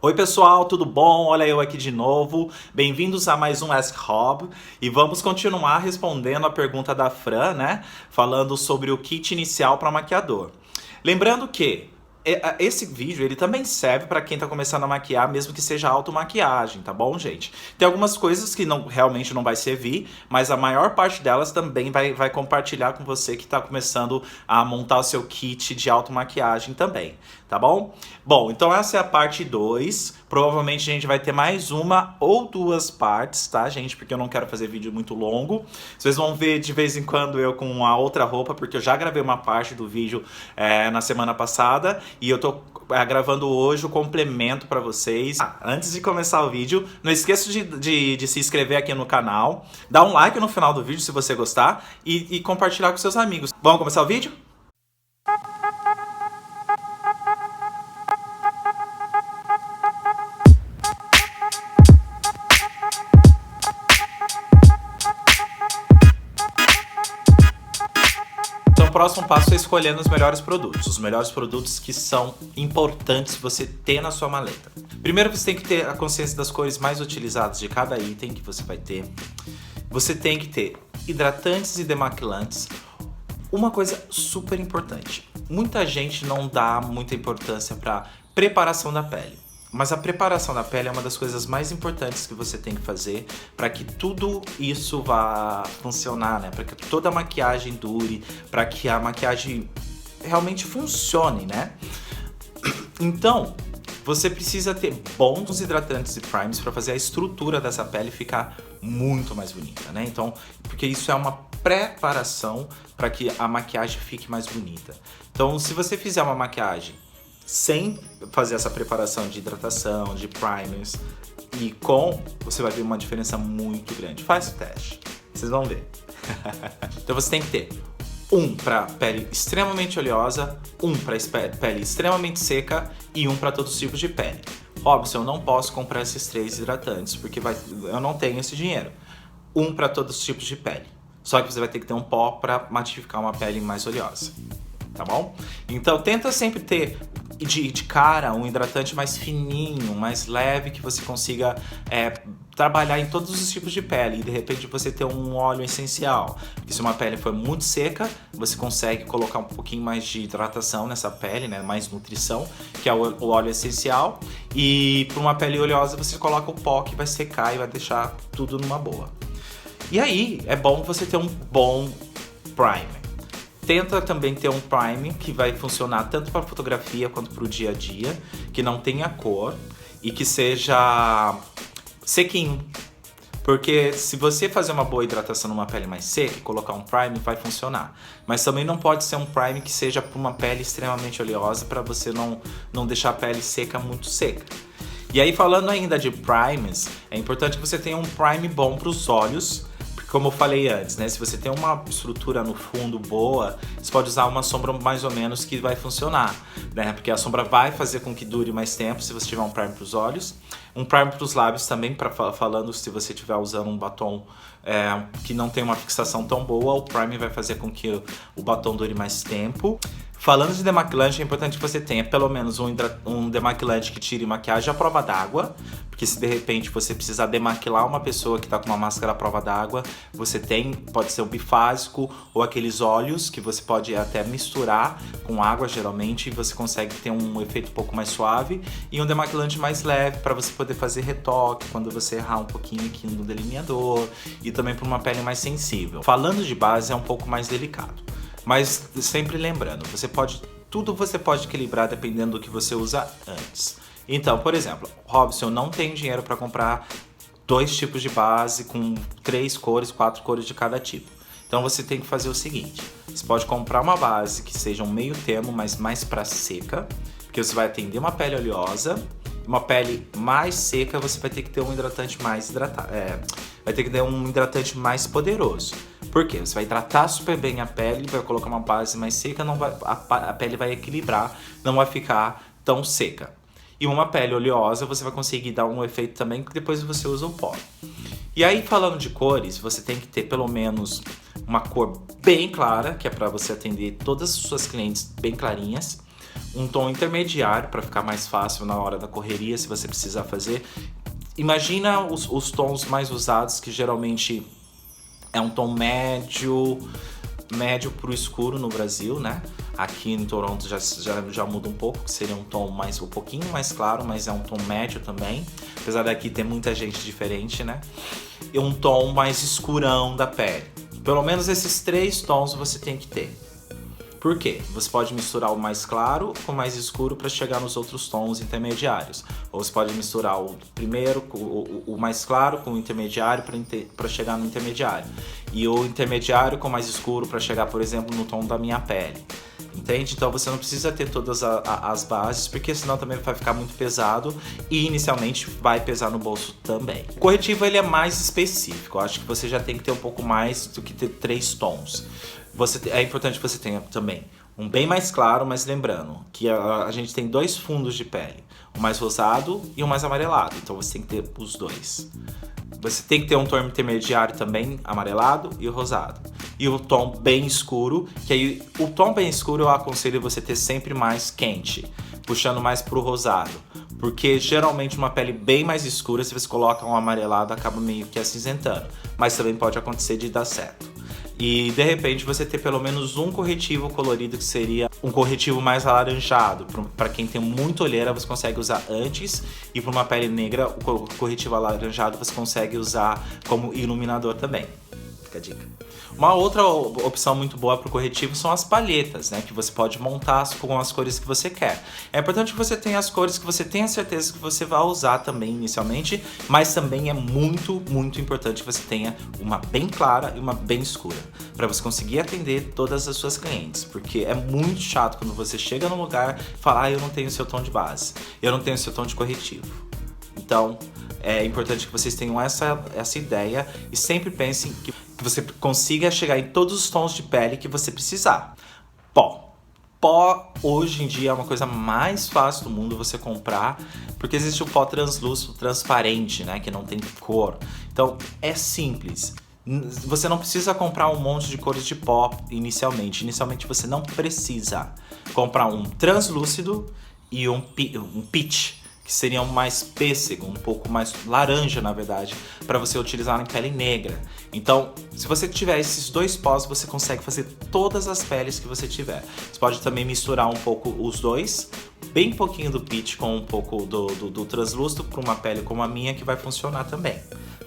Oi pessoal, tudo bom? Olha eu aqui de novo. Bem-vindos a mais um Ask Rob e vamos continuar respondendo a pergunta da Fran, né? Falando sobre o kit inicial para maquiador. Lembrando que esse vídeo ele também serve para quem tá começando a maquiar, mesmo que seja automaquiagem, tá bom, gente? Tem algumas coisas que realmente não vai servir, mas a maior parte delas também vai compartilhar com você que tá começando a montar o seu kit de automaquiagem também, tá bom? Bom, então essa é a parte 2. Provavelmente a gente vai ter mais uma ou duas partes, tá, gente? Porque eu não quero fazer vídeo muito longo. Vocês vão ver de vez em quando eu com a outra roupa, porque eu já gravei uma parte do vídeo na semana passada e eu tô gravando hoje o complemento pra vocês. Antes de começar o vídeo, não esqueça de se inscrever aqui no canal, dar um like no final do vídeo se você gostar e compartilhar com seus amigos. Vamos começar o vídeo? Então o próximo passo é escolhendo os melhores produtos que são importantes você ter na sua maleta. Primeiro você tem que ter a consciência das cores mais utilizadas de cada item que você vai ter. Você tem que ter hidratantes e demaquilantes. Uma coisa super importante, muita gente não dá muita importância para preparação da pele. Mas a preparação da pele é uma das coisas mais importantes que você tem que fazer para que tudo isso vá funcionar, né? Para que toda a maquiagem dure, para que a maquiagem realmente funcione, né? Então, você precisa ter bons hidratantes e primes para fazer a estrutura dessa pele ficar muito mais bonita, né? Então, porque isso é uma preparação para que a maquiagem fique mais bonita. Então, se você fizer uma maquiagem sem fazer essa preparação de hidratação, de primers e você vai ver uma diferença muito grande. Faz o teste, vocês vão ver. Então você tem que ter um para pele extremamente oleosa, um para pele extremamente seca e um para todos os tipos de pele. Robson, eu não posso comprar esses 3 hidratantes porque eu não tenho esse dinheiro. Um para todos os tipos de pele. Só que você vai ter que ter um pó para matificar uma pele mais oleosa. Tá bom? Então tenta sempre ter de cara um hidratante mais fininho, mais leve, que você consiga trabalhar em todos os tipos de pele e de repente você ter um óleo essencial. Porque se uma pele for muito seca, você consegue colocar um pouquinho mais de hidratação nessa pele, né? Mais nutrição, que é o óleo essencial. E para uma pele oleosa você coloca o pó que vai secar e vai deixar tudo numa boa. E aí é bom você ter um bom primer. Tenta também ter um prime que vai funcionar tanto para fotografia quanto para o dia a dia, que não tenha cor e que seja sequinho. Porque se você fazer uma boa hidratação numa pele mais seca e colocar um prime, vai funcionar. Mas também não pode ser um prime que seja para uma pele extremamente oleosa, para você não deixar a pele seca muito seca. E aí, falando ainda de primes, é importante que você tenha um prime bom para os olhos. Como eu falei antes, né? Se você tem uma estrutura no fundo boa, você pode usar uma sombra mais ou menos que vai funcionar, né? Porque a sombra vai fazer com que dure mais tempo se você tiver um prime para os olhos. Um prime para os lábios também, falando se você estiver usando um batom que não tem uma fixação tão boa, o prime vai fazer com que o batom dure mais tempo. Falando de demaquilante, é importante que você tenha pelo menos um demaquilante que tire maquiagem à prova d'água, porque se de repente você precisar demaquilar uma pessoa que está com uma máscara à prova d'água, você pode ser o bifásico ou aqueles óleos que você pode até misturar com água geralmente e você consegue ter um efeito um pouco mais suave, e um demaquilante mais leve para você poder fazer retoque quando você errar um pouquinho aqui no delineador e também para uma pele mais sensível. Falando de base é um pouco mais delicado. Mas sempre lembrando, tudo você pode equilibrar dependendo do que você usa antes. Então, por exemplo, Robson, eu não tenho dinheiro para comprar 2 tipos de base com 3 cores, 4 cores de cada tipo. Então você tem que fazer o seguinte, você pode comprar uma base que seja um meio termo, mas mais para seca, porque você vai atender uma pele oleosa. Uma pele mais seca, você vai ter que ter um hidratante mais vai ter que ter um hidratante mais poderoso. Por quê? Você vai hidratar super bem a pele, vai colocar uma base mais seca, a pele vai equilibrar, não vai ficar tão seca. E uma pele oleosa, você vai conseguir dar um efeito também, que depois você usa o pó. E aí, falando de cores, você tem que ter pelo menos uma cor bem clara, que é para você atender todas as suas clientes bem clarinhas. um tom intermediário para ficar mais fácil na hora da correria, se você precisar fazer. Imagina os tons mais usados, que geralmente é um tom médio pro escuro no Brasil, né? Aqui em Toronto já muda um pouco, que seria um tom um pouquinho mais claro, mas é um tom médio também. Apesar daqui ter muita gente diferente, né? E um tom mais escurão da pele. Pelo menos esses 3 tons você tem que ter. Por quê? Você pode misturar o mais claro com o mais escuro para chegar nos outros tons intermediários. Ou você pode misturar o primeiro, o mais claro com o intermediário para chegar no intermediário. E o intermediário com o mais escuro para chegar, por exemplo, no tom da minha pele. Entende? Então você não precisa ter todas as bases, porque senão também vai ficar muito pesado e inicialmente vai pesar no bolso também. O corretivo ele é mais específico. Eu acho que você já tem que ter um pouco mais do que ter 3 tons. É importante que você tenha também um bem mais claro, mas lembrando que a gente tem 2 fundos de pele, o mais rosado e o mais amarelado, então você tem que ter os 2. Você tem que ter um tom intermediário também, amarelado e o rosado. E o tom bem escuro, que aí o tom bem escuro eu aconselho você ter sempre mais quente, puxando mais pro rosado. Porque geralmente uma pele bem mais escura, se você coloca um amarelado, acaba meio que acinzentando. Mas também pode acontecer de dar certo. E de repente você ter pelo menos um corretivo colorido, que seria um corretivo mais alaranjado. Para quem tem muita olheira, você consegue usar antes, e para uma pele negra, o corretivo alaranjado você consegue usar como iluminador também. Fica a dica. Uma outra opção muito boa para o corretivo são as palhetas, né? Que você pode montar com as cores que você quer. É importante que você tenha as cores que você tenha certeza que você vai usar também inicialmente, mas também é muito, muito importante que você tenha uma bem clara e uma bem escura, para você conseguir atender todas as suas clientes, porque é muito chato quando você chega num lugar e fala: eu não tenho seu tom de base, eu não tenho seu tom de corretivo. Então, é importante que vocês tenham essa ideia e sempre pensem que você consiga chegar em todos os tons de pele que você precisar. Pó hoje em dia é uma coisa mais fácil do mundo você comprar, porque existe o pó translúcido, transparente, né, que não tem cor. Então é simples. Você não precisa comprar um monte de cores de pó inicialmente. Inicialmente você não precisa comprar um translúcido e um peach, que seria um mais pêssego, um pouco mais laranja, na verdade, para você utilizar em pele negra. Então, se você tiver esses 2 pós, você consegue fazer todas as peles que você tiver. Você pode também misturar um pouco os 2, bem pouquinho do peach com um pouco do translúcido, para uma pele como a minha, que vai funcionar também.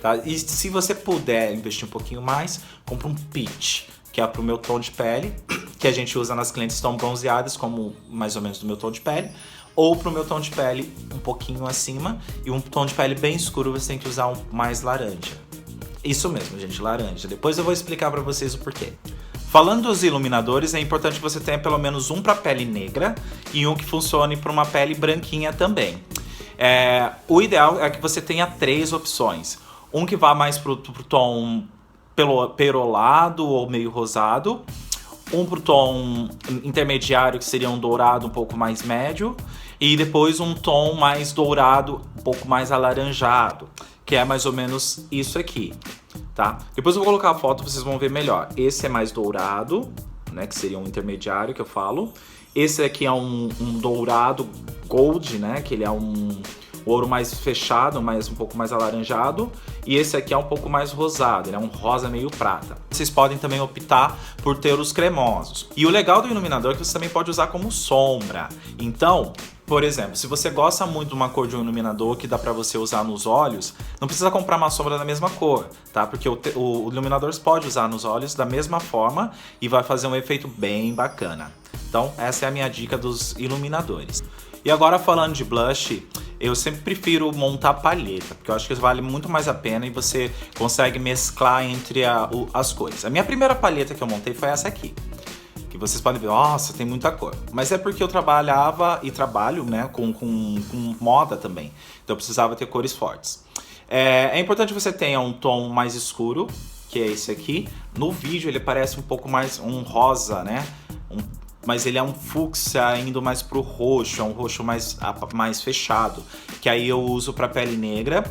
Tá? E se você puder investir um pouquinho mais, compra um peach, que é pro meu tom de pele, que a gente usa nas clientes que estão bronzeadas, como mais ou menos do meu tom de pele, ou pro meu tom de pele um pouquinho acima, e um tom de pele bem escuro você tem que usar um mais laranja. Isso mesmo, gente, laranja. Depois eu vou explicar pra vocês o porquê. Falando dos iluminadores, é importante que você tenha pelo menos um para pele negra e um que funcione para uma pele branquinha também. O ideal é que você tenha 3 opções. Um que vá mais pro tom perolado ou meio rosado, um pro tom intermediário, que seria um dourado um pouco mais médio, e depois um tom mais dourado, um pouco mais alaranjado, que é mais ou menos isso aqui, tá? Depois eu vou colocar a foto, vocês vão ver melhor. Esse é mais dourado, né, que seria um intermediário que eu falo. Esse aqui é um dourado gold, né, que ele é um ouro mais fechado, um pouco mais alaranjado. E esse aqui é um pouco mais rosado, ele é um rosa meio prata. Vocês podem também optar por ter os cremosos. E o legal do iluminador é que você também pode usar como sombra. Então, por exemplo, se você gosta muito de uma cor de um iluminador que dá pra você usar nos olhos, não precisa comprar uma sombra da mesma cor, tá? Porque o iluminador você pode usar nos olhos da mesma forma e vai fazer um efeito bem bacana. Então, essa é a minha dica dos iluminadores. E agora, falando de blush, eu sempre prefiro montar palheta, porque eu acho que vale muito mais a pena e você consegue mesclar entre as cores. A minha primeira palheta que eu montei foi essa aqui, que vocês podem ver, nossa, tem muita cor. Mas é porque eu trabalhava e trabalho, né, com moda também, então eu precisava ter cores fortes. É importante que você tenha um tom mais escuro, que é esse aqui. No vídeo ele parece um pouco mais um rosa, né, mas ele é um fúcsia indo mais pro roxo, é um roxo mais fechado, que aí eu uso para pele negra.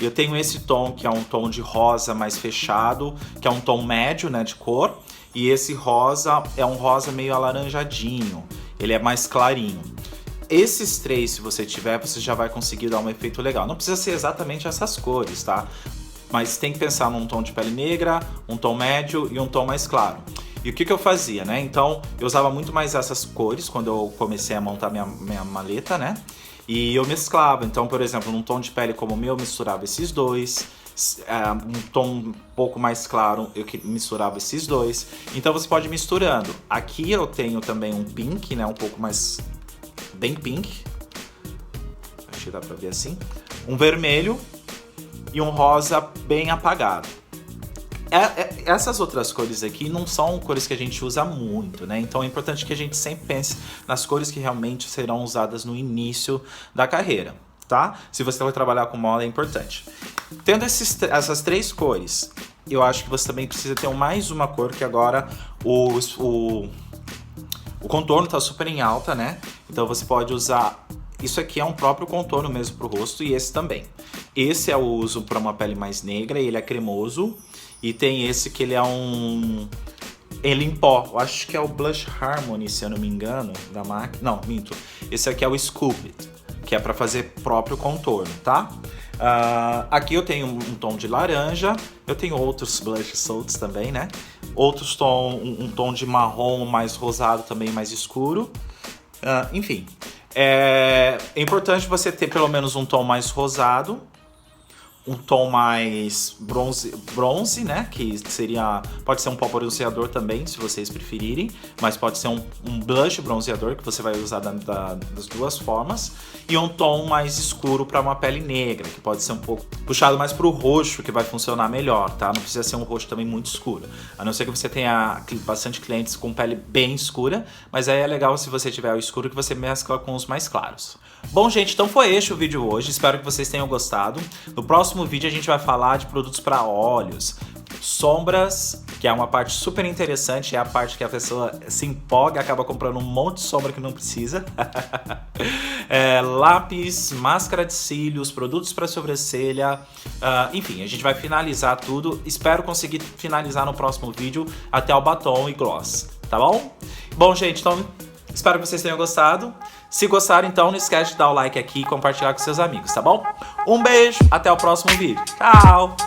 Eu tenho esse tom, que é um tom de rosa mais fechado, que é um tom médio, né, de cor. E esse rosa é um rosa meio alaranjadinho, ele é mais clarinho. esses três, se você tiver, você já vai conseguir dar um efeito legal. Não precisa ser exatamente essas cores, tá? Mas tem que pensar num tom de pele negra, um tom médio e um tom mais claro. E o que eu fazia, né? Então, eu usava muito mais essas cores quando eu comecei a montar minha maleta, né? E eu mesclava. Então, por exemplo, num tom de pele como o meu, eu misturava esses dois. Um tom um pouco mais claro, eu misturava esses dois. Então, você pode ir misturando. Aqui eu tenho também um pink, né? Um pouco mais... bem pink. Acho que dá pra ver assim. Um vermelho e um rosa bem apagado. Essas outras cores aqui não são cores que a gente usa muito, né? Então é importante que a gente sempre pense nas cores que realmente serão usadas no início da carreira, tá? Se você vai trabalhar com moda, é importante. Tendo essas três cores, eu acho que você também precisa ter mais uma cor, que agora o contorno tá super em alta, né? Então você pode usar... Isso aqui é um próprio contorno mesmo pro rosto, e esse também. Esse eu uso para uma pele mais negra, e ele é cremoso. E tem esse que ele é ele em pó. Eu acho que é o Blush Harmony, se eu não me engano, da marca. Não, minto. Esse aqui é o Scoop, que é para fazer próprio contorno, tá? Aqui eu tenho um tom de laranja. Eu tenho outros blushes soltos também, né? Outros um tom de marrom mais rosado também, mais escuro. Enfim, é importante você ter pelo menos um tom mais rosado, um tom mais bronze, né? Que pode ser um pó bronzeador também, se vocês preferirem, mas pode ser um blush bronzeador que você vai usar das duas formas, e um tom mais escuro para uma pele negra, que pode ser um pouco puxado mais para o roxo, que vai funcionar melhor, tá? Não precisa ser um roxo também muito escuro, a não ser que você tenha bastante clientes com pele bem escura, mas aí é legal se você tiver o escuro que você mescla com os mais claros. Bom, gente, então foi este o vídeo hoje, espero que vocês tenham gostado. No próximo vídeo a gente vai falar de produtos para olhos, sombras, que é uma parte super interessante, é a parte que a pessoa se empolga, acaba comprando um monte de sombra que não precisa. Lápis, máscara de cílios, produtos para sobrancelha, enfim, a gente vai finalizar tudo. Espero conseguir finalizar no próximo vídeo até o batom e gloss, tá bom? Bom, gente, então espero que vocês tenham gostado. Se gostaram, então não esquece de dar o like aqui e compartilhar com seus amigos, tá bom? Um beijo, até o próximo vídeo. Tchau!